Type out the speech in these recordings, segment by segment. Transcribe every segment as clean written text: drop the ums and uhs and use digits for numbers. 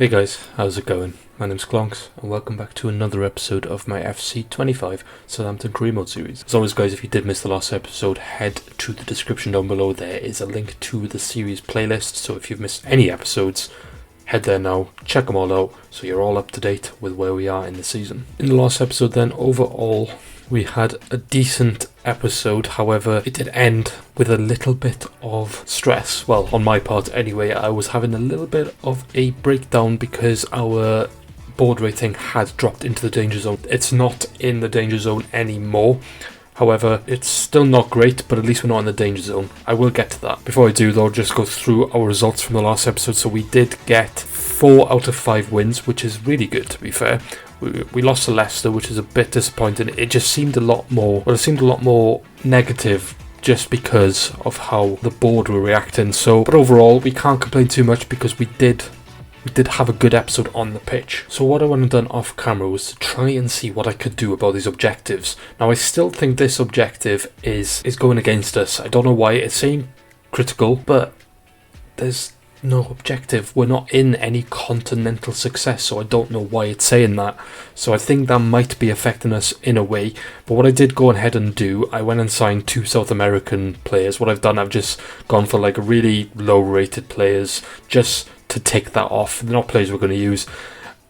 Hey guys, how's it going? My name's Clonks, and welcome back to another episode of my FC25 Southampton career mode series. As always guys, if you did miss the last episode, head to the description down below. There is a link to the series playlist, so if you've missed any episodes, head there now, check them all out, so you're all up to date with where we are in the season. In the last episode then, overall, we had a decent episode. However, it did end with a little bit of stress. Well, on my part anyway, I was having a little bit of a breakdown because our board rating had dropped into the danger zone. It's not in the danger zone anymore. However, it's still not great, but at least we're not in the danger zone. I will get to that. Before I do though, I'll just go through our results from the last episode. So we did get 4 out of 5 wins, which is really good to be fair. We lost to Leicester, which is a bit disappointing. It just seemed a lot more negative just because of how the board were reacting. So, but overall, we can't complain too much because we did have a good episode on the pitch. So what I want to do off camera was to try and see what I could do about these objectives. Now I still think this objective is going against us. I don't know why. It's saying critical, but there's no objective. We're not in any continental success, so I don't know why it's saying that. So I think that might be affecting us in a way. But what I did go ahead and do, I went and signed 2 South American players. What I've done, I've just gone for like really low rated players just to take that off. They're not players we're going to use.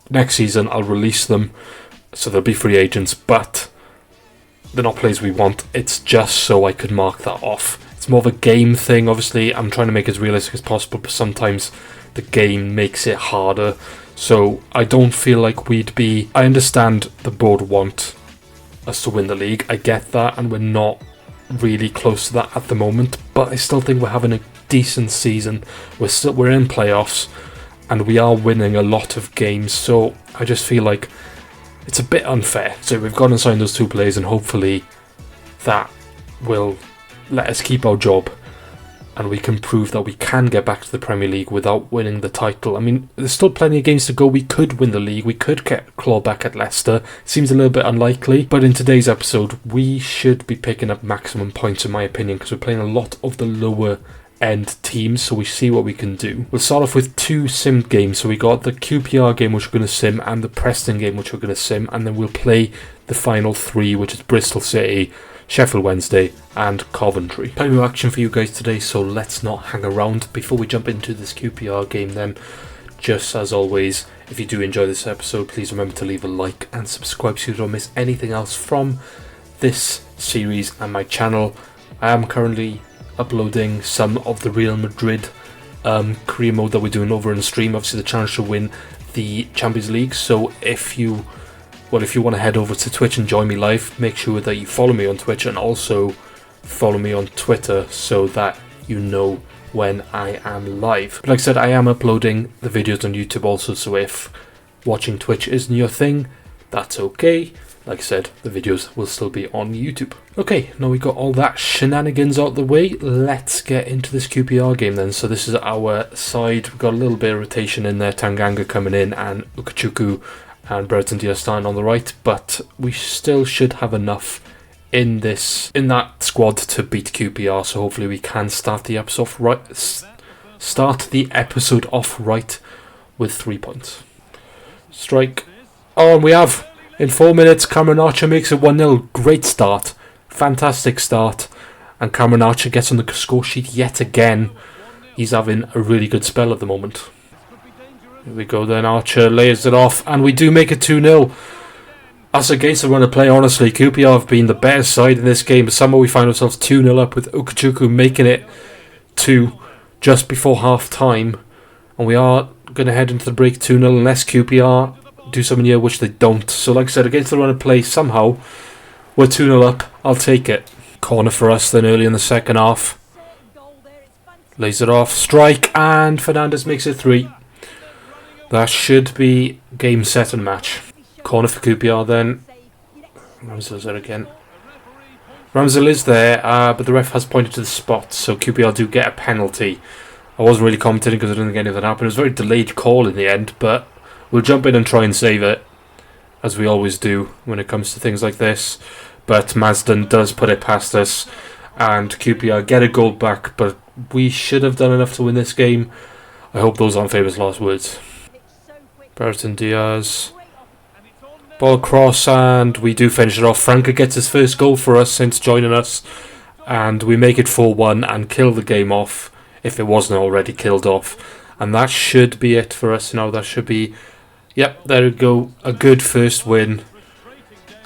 Next season I'll release them, so they'll be free agents, but they're not players we want. It's just so I could mark that off. It's more of a game thing. Obviously, I'm trying to make it as realistic as possible, but sometimes the game makes it harder. So I don't feel like we'd be... I understand the board want us to win the league. I get that, and we're not really close to that at the moment. But I still think we're having a decent season. We're in playoffs, and we are winning a lot of games. So I just feel like it's a bit unfair. So we've gone and signed those 2 players, and hopefully that will let us keep our job and we can prove that we can get back to the Premier League without winning the title. I mean, there's still plenty of games to go. We could win the league. We could get claw back at Leicester. Seems a little bit unlikely, but in today's episode we should be picking up maximum points in my opinion, because we're playing a lot of the lower end teams, so we see what we can do. We'll start off with 2 sim games. So we got the QPR game, which we're going to sim, and the Preston game, which we're going to sim, and then we'll play the final 3, which is Bristol City, Sheffield Wednesday and Coventry. Plenty of action for you guys today, so let's not hang around. Before we jump into this QPR game then, just as always, if you do enjoy this episode, please remember to leave a like and subscribe so you don't miss anything else from this series and my channel. I am currently uploading some of the Real Madrid career mode that we're doing over in the stream. Obviously the challenge to win the Champions League, so if you want to head over to Twitch and join me live, make sure that you follow me on Twitch and also follow me on Twitter so that you know when I am live. But like I said, I am uploading the videos on YouTube also, so if watching Twitch isn't your thing, that's okay. Like I said, the videos will still be on YouTube. Okay, now we got all that shenanigans out the way, let's get into this QPR game then. So this is our side. We've got a little bit of rotation in there, Tanganga coming in and Ukachukwu and Brereton Diaz starting on the right, but we still should have enough in that squad to beat QPR. So hopefully we can start the episode off right with 3 points. Strike. Oh, and we have in 4 minutes. Cameron Archer makes it 1-0. Great start, fantastic start, and Cameron Archer gets on the score sheet yet again. He's having a really good spell at the moment. Here we go then, Archer layers it off, and we do make it 2-0. That's against the run of play, honestly. QPR have been the better side in this game, but somehow we find ourselves 2-0 up with Ukachukwu making it 2 just before half time. And we are going to head into the break 2-0 unless QPR do something here, which they don't. So like I said, against the run of play, somehow we're 2-0 up. I'll take it. Corner for us then early in the second half. Lays it off, strike, and Fernandez makes it 3. That should be game, set and match. Corner for QPR then. Ramsdale's there again. Ramsdale is there, but the ref has pointed to the spot, so QPR do get a penalty. I wasn't really commentating because I didn't think anything happened. It was a very delayed call in the end, but we'll jump in and try and save it, as we always do when it comes to things like this. But Mazden does put it past us, and QPR get a goal back, but we should have done enough to win this game. I hope those aren't famous last words. Brereton Diaz. Ball cross, and we do finish it off. Franca gets his first goal for us since joining us, and we make it 4-1 and kill the game off, if it wasn't already killed off. And that should be it for us now. That should be, yep, there we go, a good first win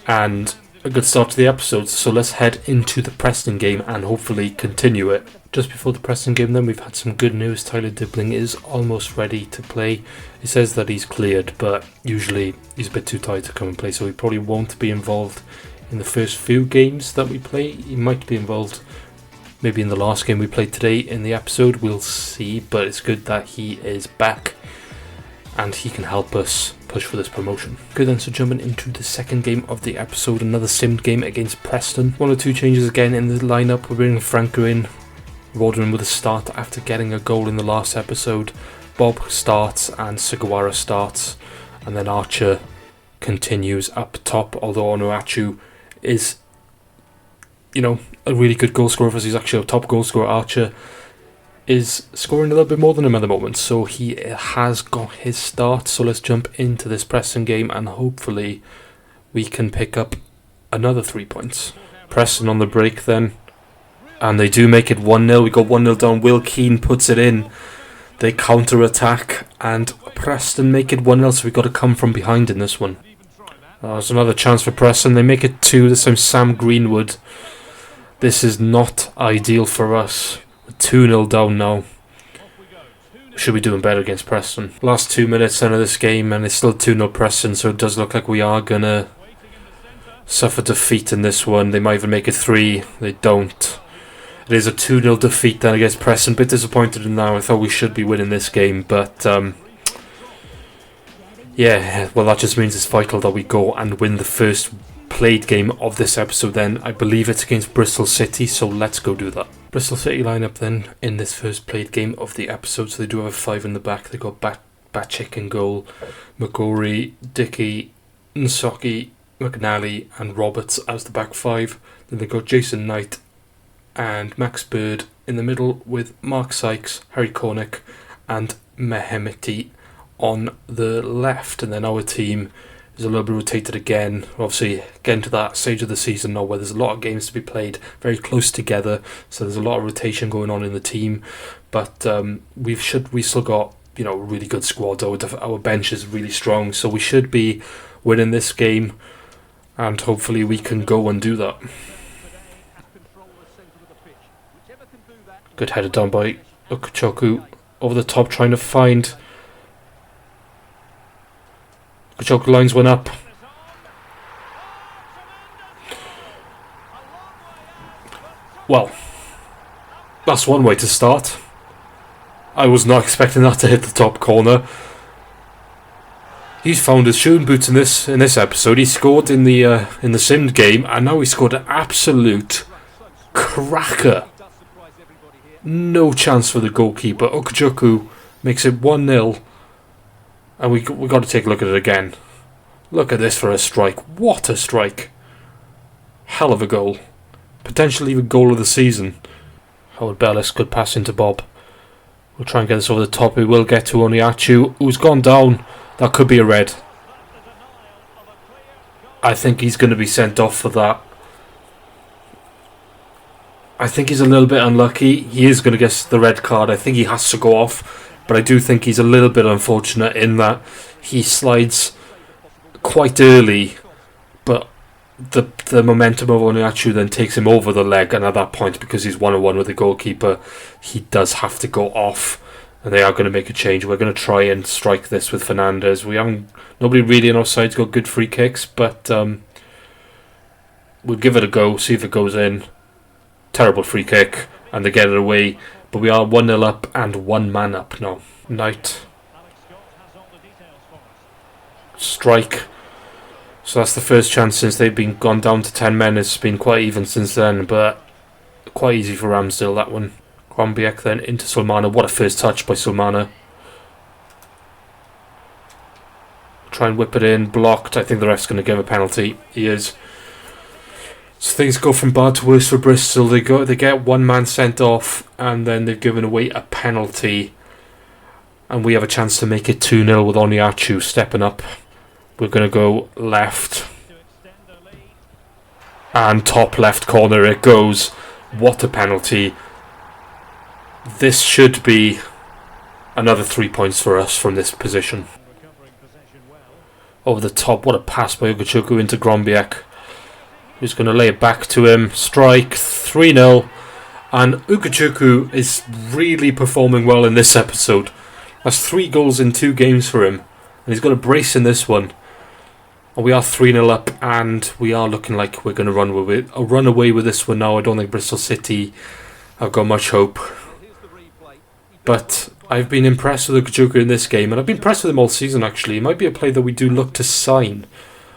and a good start to the episode. So let's head into the Preston game and hopefully continue it. Just before the Preston game then, we've had some good news. Tyler Dibbling is almost ready to play. He says that he's cleared, but usually he's a bit too tired to come and play, so he probably won't be involved in the first few games that we play. He might be involved maybe in the last game we played today in the episode. We'll see, but it's good that he is back and he can help us push for this promotion. Good then, so jumping into the second game of the episode, another simmed game against Preston. 1 or 2 changes again in the lineup. We're bringing Franco in, Rodman with a start after getting a goal in the last episode. Bob starts and Sugawara starts, and then Archer continues up top, although Onuachu is, you know, a really good goal scorer for us. He's actually a top goal scorer. Archer is scoring a little bit more than him at the moment, so he has got his start. So let's jump into this Preston game and hopefully we can pick up another 3 points. Preston on the break then, and they do make it 1-0. We got 1-0 down. Will Keane puts it in. They counter-attack and Preston make it 1-0, so we've got to come from behind in this one. There's another chance for Preston. They make it 2, this time Sam Greenwood. This is not ideal for us. We're 2-0 down now. Should be doing better against Preston. Last 2 minutes into this game and it's still 2-0 Preston, so it does look like we are going to suffer defeat in this one. They might even make it 3. They don't. It is a 2-0 defeat then against Preston. Bit disappointed in that. I thought we should be winning this game, but yeah, well, that just means it's vital that we go and win the first played game of this episode then. I believe it's against Bristol City, so let's go do that. Bristol City lineup then in this first played game of the episode. So they do have a 5 in the back. They got Batchik in goal, McGorry, Dickey, Nsoki, McNally and Roberts as the back 5. Then they got Jason Knight and Max Bird in the middle with Mark Sykes, Harry Cornick and Mehmeti on the left. And then our team is a little bit rotated again. Obviously getting to that stage of the season now where there's a lot of games to be played very close together, so there's a lot of rotation going on in the team, but we still got, you know, a really good squad. Our bench is really strong, so we should be winning this game and hopefully we can go and do that. Good header down by Okuchoku over the top, trying to find. Okuchoku lines one up. Well, that's one way to start. I was not expecting that to hit the top corner. He's found his shooting boots in this episode. He scored in the simmed game, and now he scored an absolute cracker. No chance for the goalkeeper. Okuchoku makes it 1-0. And we got to take a look at it again. Look at this for a strike. What a strike. Hell of a goal. Potentially even goal of the season. Howard Bellis, good pass into Bob. We'll try and get this over the top. We will get to Oniachu, who's gone down. That could be a red. I think he's going to be sent off for that. I think he's a little bit unlucky. He is going to get the red card. I think he has to go off. But I do think he's a little bit unfortunate in that he slides quite early. But the momentum of Oniachu then takes him over the leg. And at that point, because he's 1-on-1 with the goalkeeper, he does have to go off. And they are going to make a change. We're going to try and strike this with Fernandez. Nobody really on our side's got good free kicks. But we'll give it a go, see if it goes in. Terrible free kick, and they get it away. But we are 1-0 up and 1 man up now. Knight. Strike. So that's the first chance since they've been gone down to 10 men. It's been quite even since then, but quite easy for Ramsdale, that one. Kwambiek then into Sulmana. What a first touch by Sulmana. Try and whip it in. Blocked. I think the ref's going to give a penalty. He is. So things go from bad to worse for Bristol. They get 1 man sent off, and then they've given away a penalty. And we have a chance to make it 2-0 with Oniachu stepping up. We're going to go left. And top left corner it goes. What a penalty. This should be another 3 points for us from this position. Over the top, what a pass by Ugochukwu into Grombiak. Who's going to lay it back to him. Strike, 3-0. And Ugochukwu is really performing well in this episode. That's 3 goals in 2 games for him. And he's got a brace in this one. And we are 3-0 up, and we are looking like we're going to run away with this one now. I don't think Bristol City have got much hope. But I've been impressed with Ugochukwu in this game, and I've been impressed with him all season actually. He might be a player that we do look to sign,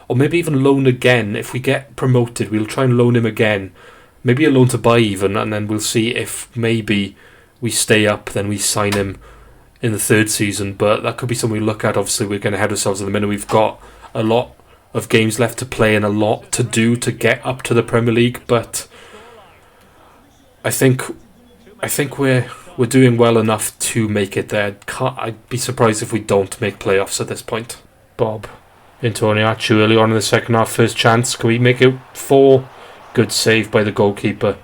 or maybe even loan again. If we get promoted, we'll try and loan him again. Maybe a loan to buy even, and then we'll see if maybe we stay up, then we sign him in the 3rd season. But that could be something we look at. Obviously, we're going to head ourselves at the minute. We've got a lot of games left to play and a lot to do to get up to the Premier League, but I think we're doing well enough to make it there. I'd be surprised if we don't make playoffs at this point. Bob into Oniachu early on in the second half. First chance. Can we make it 4? Good save by the goalkeeper.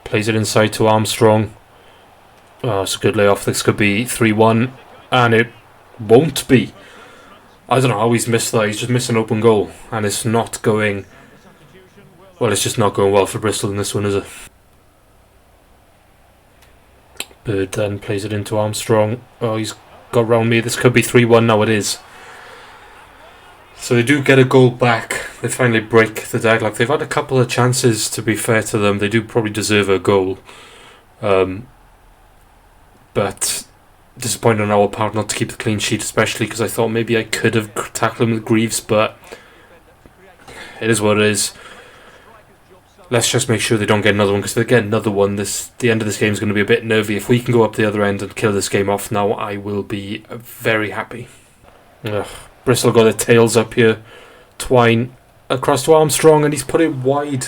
Plays it inside to Armstrong. Oh, it's a good layoff. This could be 3-1, and it won't be. I don't know how he's missed that. He's just missed an open goal, and it's not going... Well, it's just not going well for Bristol in this one, is it? Bird then plays it into Armstrong. Oh, he's got round me. This could be 3-1 now. It is. So they do get a goal back. They finally break the deadlock. They've had a couple of chances, to be fair to them. They do probably deserve a goal. But disappointed on our part not to keep the clean sheet, especially because I thought maybe I could have tackled him with Greaves, but it is what it is. Let's just make sure they don't get another one, because if they get another one, the end of this game is going to be a bit nervy. If we can go up the other end and kill this game off now, I will be very happy. Ugh. Bristol got their tails up here. Twine across to Armstrong, and he's put it wide.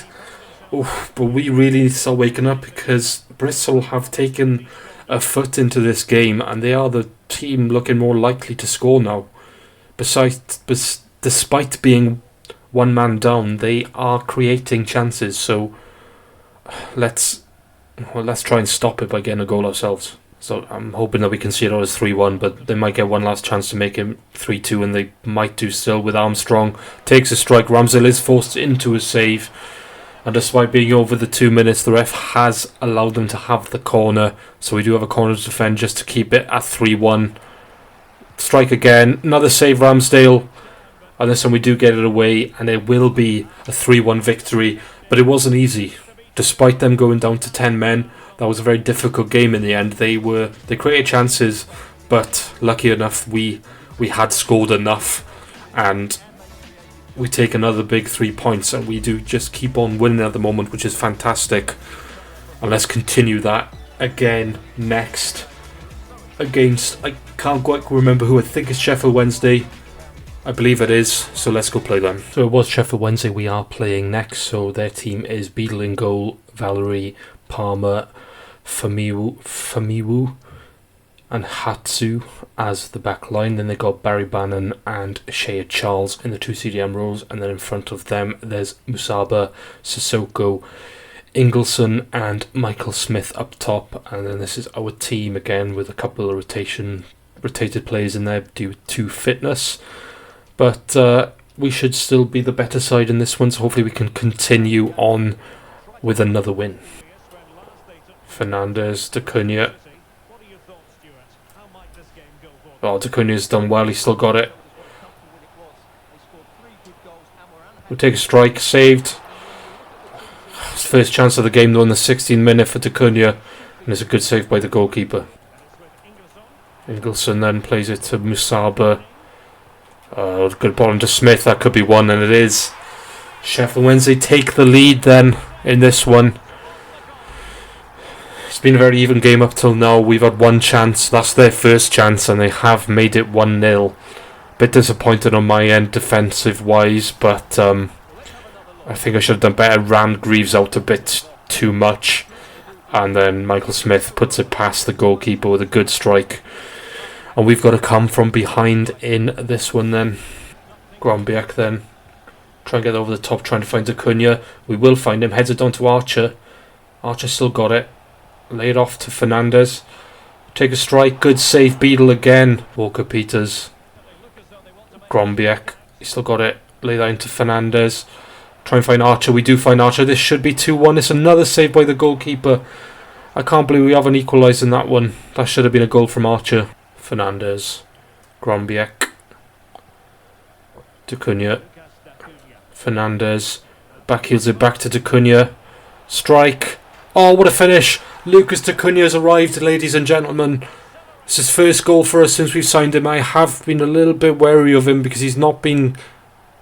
Oof, but we really need to start waking up, because Bristol have taken a foot into this game, and they are the team looking more likely to score now. Despite being one man down, they are creating chances. So let's try and stop it by getting a goal ourselves. So I'm hoping that we can see it as 3-1, but they might get one last chance to make him 3-2, and they might do still with Armstrong. Takes a strike. Ramsdale is forced into a save. And despite being over the 2 minutes, the ref has allowed them to have the corner. So we do have a corner to defend just to keep it at 3-1. Strike again. Another save, Ramsdale. And this time we do get it away. And it will be a 3-1 victory. But it wasn't easy. Despite them going down to 10 men, that was a very difficult game in the end. They created chances. But lucky enough, we had scored enough. And we take another big 3 points, and we do just keep on winning at the moment, which is fantastic. And let's continue that again next against, I can't quite remember who. I think it's Sheffield Wednesday. I believe it is, so let's go play them. So it was Sheffield Wednesday we are playing next. So their team is Beadle in goal, Valerie, Palmer, Famiwu and Hatsu as the back line. Then they got Barry Bannon and Shea Charles in the 2 CDM roles, and then in front of them there's Musaba, Sissoko, Ingleson and Michael Smith up top. And then this is our team again with a couple of rotated players in there due to fitness, but we should still be the better side in this one, so hopefully we can continue on with another win. Fernandez, D'Cunha. Oh, D'Cunha's done well, he's still got it. We'll take a strike, saved. His first chance of the game though in the 16th minute for D'Cunha, and it's a good save by the goalkeeper. Ingleson then plays it to Musaba. Good ball into Smith, that could be one, and it is. Sheffield Wednesday take the lead then in this one. It's been a very even game up till now. We've had one chance, that's their first chance, and they have made it 1-0. Bit disappointed on my end defensive wise, but I think I should have done better. Rammed Greaves out a bit too much, and then Michael Smith puts it past the goalkeeper with a good strike. And we've got to come from behind in this one then. Grombiak then. Try and get over the top, trying to find Acuna. We will find him. Heads it down to Archer. Archer still got it. Lay it off to Fernandez. Take a strike. Good save. Beadle again. Walker-Peters. Grombiak. He still got it. Lay that into Fernandez. Try and find Archer. We do find Archer. This should be 2-1. It's another save by the goalkeeper. I can't believe we haven't equalised in that one. That should have been a goal from Archer. Fernandez. Grombiak. Acuna. Fernandez. Backheels it back to Acuna. Strike. Oh, what a finish. Lucas Acuna has arrived, ladies and gentlemen. It's his first goal for us since we've signed him. I have been a little bit wary of him because he's not been...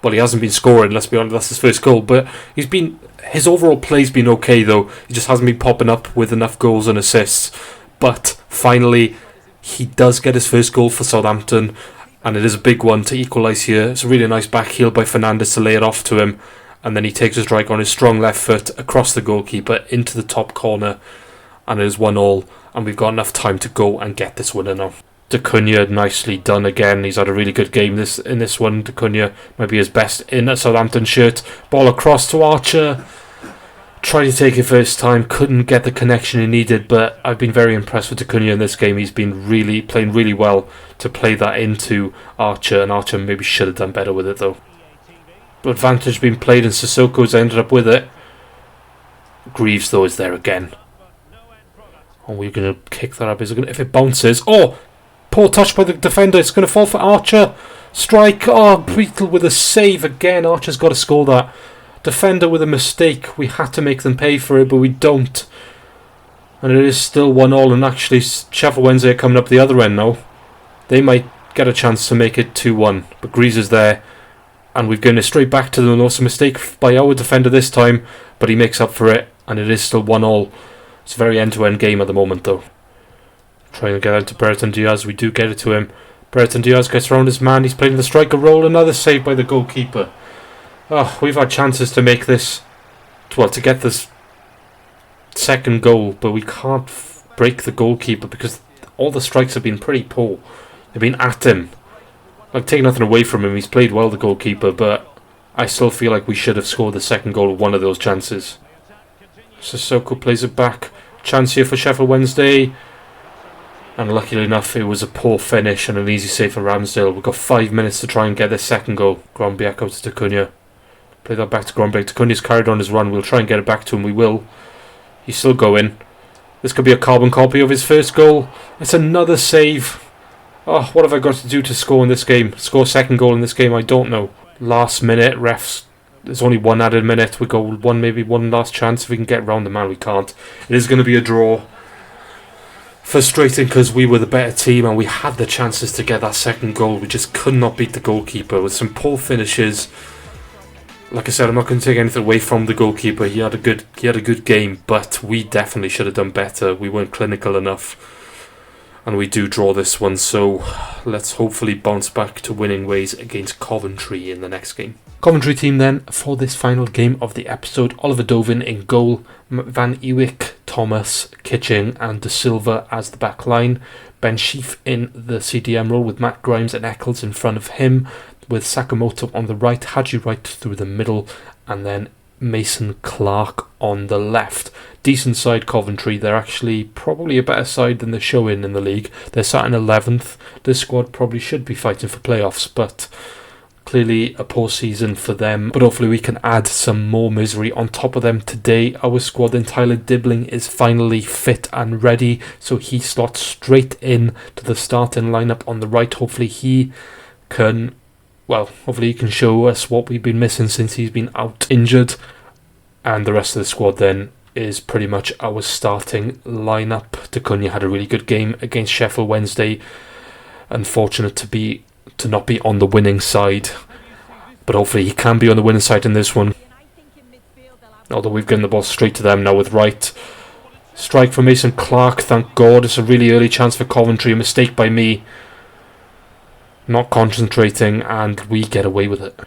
Well, he hasn't been scoring, let's be honest, that's his first goal. But his overall play's been okay, though. He just hasn't been popping up with enough goals and assists. But finally, he does get his first goal for Southampton. And it is a big one to equalise here. It's a really nice back heel by Fernandez to lay it off to him. And then he takes a strike on his strong left foot across the goalkeeper into the top corner. And it is 1-1. And we've got enough time to go and get this winner now. Acuna, nicely done again. He's had a really good game in this one. Acuna might be his best in a Southampton shirt. Ball across to Archer. Tried to take it first time. Couldn't get the connection he needed. But I've been very impressed with Acuna in this game. He's been playing really well to play that into Archer. And Archer maybe should have done better with it though. But advantage being played and Sissoko's ended up with it. Greaves though is there again. Oh, we're going to kick that up. If it bounces... Oh! Poor touch by the defender. It's going to fall for Archer. Strike. Oh, Beetle with a save again. Archer's got to score that. Defender with a mistake. We had to make them pay for it, but we don't. And it is still 1-1. And actually, Sheffield Wednesday are coming up the other end now. They might get a chance to make it 2-1. But Greaves is there. And we've given it straight back to them. It's a mistake by our defender this time. But he makes up for it. And it is still 1-1. It's a very end-to-end game at the moment, though. Trying to get out to Brereton Diaz. We do get it to him. Brereton Diaz gets around his man. He's playing the striker role. Another save by the goalkeeper. Oh, we've had chances to make this... Well, to get this second goal. But we can't break the goalkeeper because all the strikes have been pretty poor. They've been at him. Like, taking nothing away from him. He's played well, the goalkeeper. But I still feel like we should have scored the second goal with one of those chances. Sissoko plays it back. Chance here for Sheffield Wednesday. And luckily enough, it was a poor finish and an easy save for Ramsdale. We've got 5 minutes to try and get this second goal. Grombiak out to Acuna. Play that back to Grombiak. Acuna's carried on his run. We'll try and get it back to him. We will. He's still going. This could be a carbon copy of his first goal. It's another save. Oh, what have I got to do to score in this game? Score a second goal in this game? I don't know. Last minute, refs. There's only one added minute. We got maybe one last chance. If we can get round the man, we can't. It is going to be a draw. Frustrating because we were the better team and we had the chances to get that second goal. We just could not beat the goalkeeper with some poor finishes. Like I said, I'm not going to take anything away from the goalkeeper. He had a good game, but we definitely should have done better. We weren't clinical enough. And we do draw this one, so let's hopefully bounce back to winning ways against Coventry in the next game. Coventry team then for this final game of the episode. Oliver Dovin in goal, Van Ewijk, Thomas, Kitching and De Silva as the back line. Ben Sheaf in the CDM role with Matt Grimes and Eccles in front of him, with Sakamoto on the right, Haji Wright through the middle, and then Mason Clark on the left. Decent side Coventry. They're actually probably a better side than they're showing in the league. They're sat in 11th. This squad probably should be fighting for playoffs, but clearly a poor season for them. But hopefully we can add some more misery on top of them today. Our squad in Tyler Dibbling is finally fit and ready, so he slots straight in to the starting lineup on the right. Hopefully he can show us what we've been missing since he's been out injured. And the rest of the squad then is pretty much our starting lineup. Acuna had a really good game against Sheffield Wednesday. Unfortunate to not be on the winning side, but hopefully he can be on the winning side in this one. Although we've given the ball straight to them now with Wright. Strike for Mason Clark, thank God. It's a really early chance for Coventry. A mistake by me. Not concentrating, and we get away with it.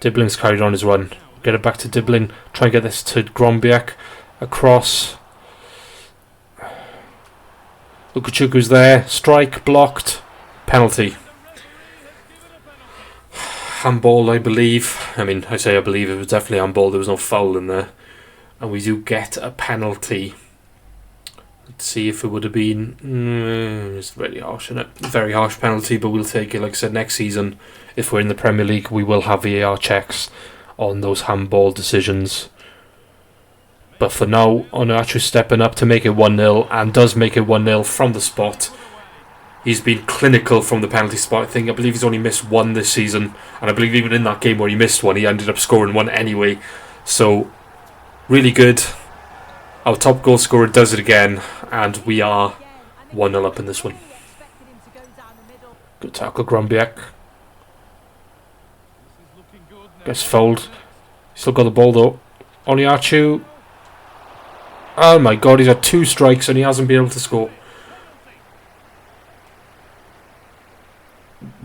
Dibbling's carried on his run. Get it back to Dibbling. Try and get this to Grombiak. Across. Lukachuku's there. Strike blocked. Penalty. Handball, I believe. I mean, I say I believe, it was definitely handball. There was no foul in there. And we do get a penalty. Let's see if it would have been... it's really harsh, isn't it? Very harsh penalty, but we'll take it. Like I said, next season, if we're in the Premier League, we will have VAR checks on those handball decisions. But for now, Onuachu stepping up to make it 1-0, and does make it 1-0 from the spot. He's been clinical from the penalty spot. I believe he's only missed one this season, and I believe even in that game where he missed one, he ended up scoring one anyway. So, really good. Our top goal scorer does it again, and we are 1-0 up in this one. Good tackle, Grombiak. Gets fouled. Still got the ball though. Onuachu. Oh my god, he's had 2 strikes and he hasn't been able to score.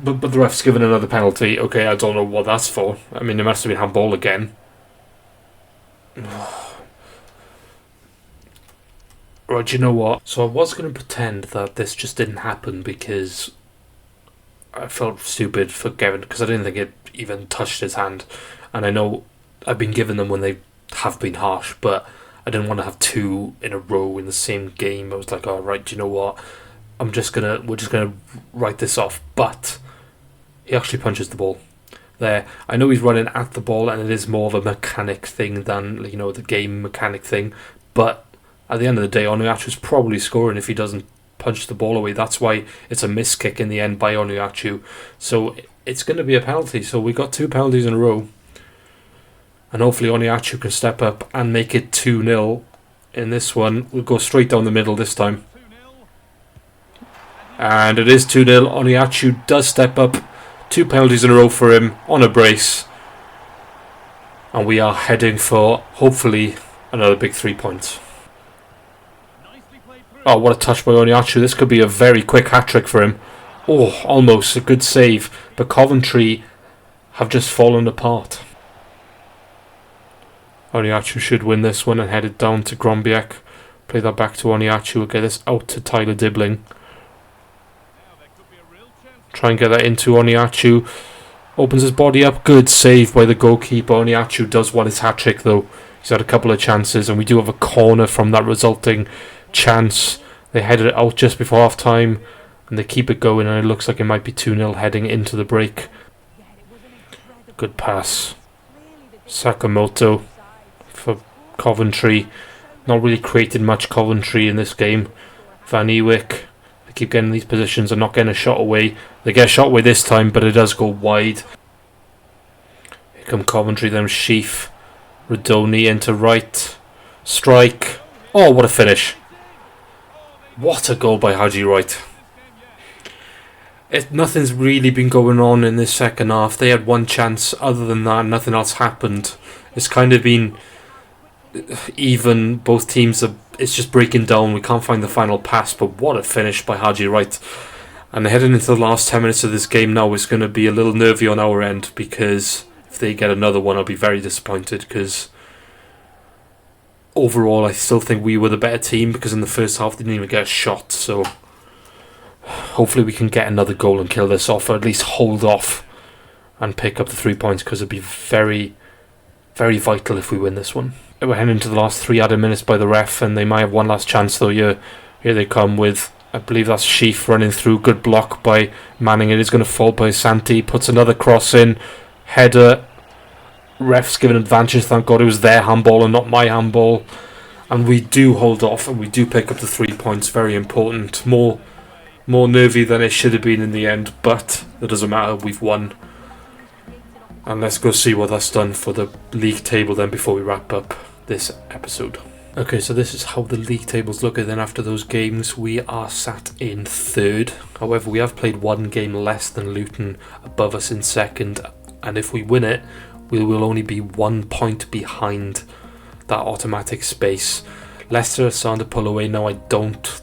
But the ref's given another penalty. Okay, I don't know what that's for. I mean, it must have been handball again. Right, you know what? So I was going to pretend that this just didn't happen because I felt stupid for Gavin, because I didn't think it even touched his hand. And I know I've been giving them when they have been harsh, but I didn't want to have 2 in a row in the same game. I was like, all right, you know what? We're just gonna write this off. But he actually punches the ball there. I know he's running at the ball, and it is more of a mechanic thing than, you know, the game mechanic thing. But at the end of the day, Onuachu's probably scoring if he doesn't punch the ball away. That's why it's a miss kick in the end by Onuachu. So it's going to be a penalty. So we got 2 penalties in a row. And hopefully Onuachu can step up and make it 2-0 in this one. We'll go straight down the middle this time. And it is 2-0. Onuachu does step up. 2 penalties in a row for him on a brace. And we are heading for, hopefully, another big 3 points. Oh, what a touch by Onuachu. This could be a very quick hat-trick for him. Oh, almost. A good save. But Coventry have just fallen apart. Onuachu should win this one and head it down to Grombiak. Play that back to Onuachu. We'll get this out to Tyler Dibbling. Try and get that into Onuachu. Opens his body up. Good save by the goalkeeper. Onuachu does want his hat-trick though. He's had a couple of chances, and we do have a corner from that resulting chance. They headed it out just before half time, and they keep it going, and it looks like it might be 2-0 heading into the break. Good pass. Sakamoto for Coventry. Not really created much Coventry in this game. Van Ewijk. They keep getting these positions and not getting a shot away. They get a shot away this time, but it does go wide. Here come Coventry, then Sheaf. Rodoni into right. Strike. Oh, what a finish. What a goal by Haji Wright. Nothing's really been going on in this second half. They had one chance. Other than that, nothing else happened. It's kind of been even. Both teams it's just breaking down. We can't find the final pass, but what a finish by Haji Wright. And heading into the last 10 minutes of this game now is going to be a little nervy on our end, because if they get another one, I'll be very disappointed, because overall I still think we were the better team, because in the first half they didn't even get a shot. So hopefully we can get another goal and kill this off, or at least hold off and pick up the 3 points, because it'd be very, very vital if we win this one. We're heading into the last 3 added minutes by the ref, and they might have one last chance though. Here they come with, I believe that's Sheaf running through. Good block by Manning. It is going to fall by Santi. Puts another cross in. Header. Ref's given advantage. Thank God it was their handball and not my handball. And we do hold off, and we do pick up the 3 points. Very important. More nervy than it should have been in the end, but it doesn't matter. We've won. And let's go see what that's done for the league table then before we wrap up this episode. Okay, so this is how the league tables look, and then after those games we are sat in 3rd. However, we have played 1 game less than Luton above us in 2nd, and if we win it, we will only be 1 point behind that automatic space. Leicester are starting to pull away now. I don't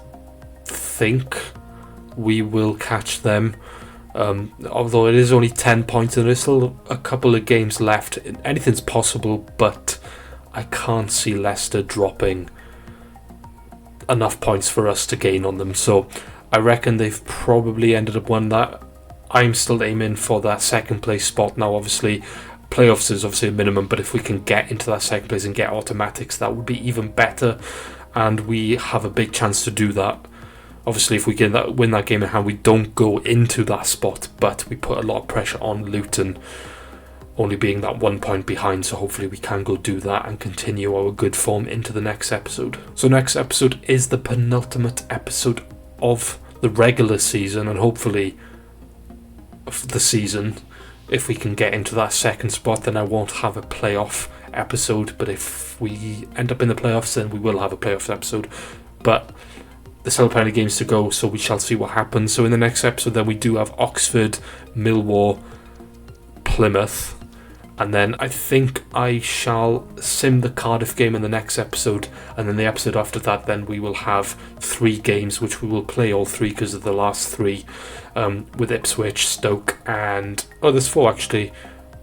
think we will catch them, although it is only 10 points and there's still a couple of games left. Anything's possible, but I can't see Leicester dropping enough points for us to gain on them. So I reckon they've probably ended up won that. I'm still aiming for that second place spot now. Obviously, playoffs is obviously a minimum, but if we can get into that second place and get automatics, that would be even better, and we have a big chance to do that. Obviously, if we win that game in hand, we don't go into that spot, but we put a lot of pressure on Luton, only being that 1 point behind, so hopefully we can go do that and continue our good form into the next episode. So next episode is the penultimate episode of the regular season, and hopefully of the season. If we can get into that second spot, then I won't have a playoff episode, but if we end up in the playoffs, then we will have a playoff episode. But there's still plenty of games to go, so we shall see what happens. So in the next episode then we do have Oxford, Millwall, Plymouth, and then I think I shall sim the Cardiff game in the next episode, and then the episode after that then we will have 3 games, which we will play all 3 because of the last 3, with Ipswich, Stoke, and there's 4 actually,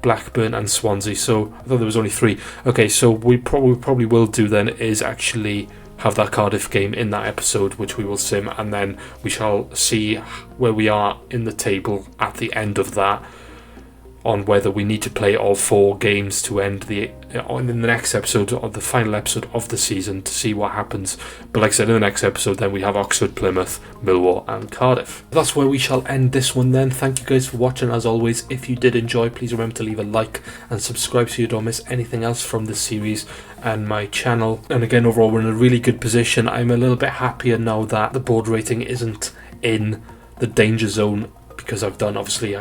Blackburn and Swansea. So I thought there was only 3. Okay, so we probably will do then is actually have that Cardiff game in that episode, which we will sim, and then we shall see where we are in the table at the end of that, on whether we need to play all 4 games to end in the next episode, or the final episode of the season, to see what happens. But like I said, in the next episode then we have Oxford, Plymouth, Millwall and Cardiff. That's where we shall end this one then. Thank you guys for watching. As always, if you did enjoy, please remember to leave a like and subscribe so you don't miss anything else from this series and my channel. And again, overall we're in a really good position. I'm a little bit happier now that the board rating isn't in the danger zone, because I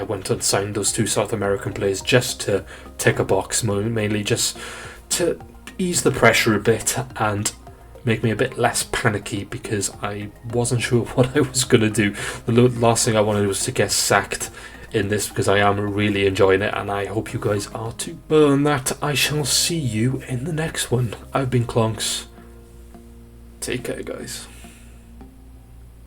went and signed those 2 South American players just to tick a box, mainly just to ease the pressure a bit and make me a bit less panicky, because I wasn't sure what I was going to do. The last thing I wanted was to get sacked in this, because I am really enjoying it and I hope you guys are too. Other than that, I shall see you in the next one. I've been Clonks. Take care, guys.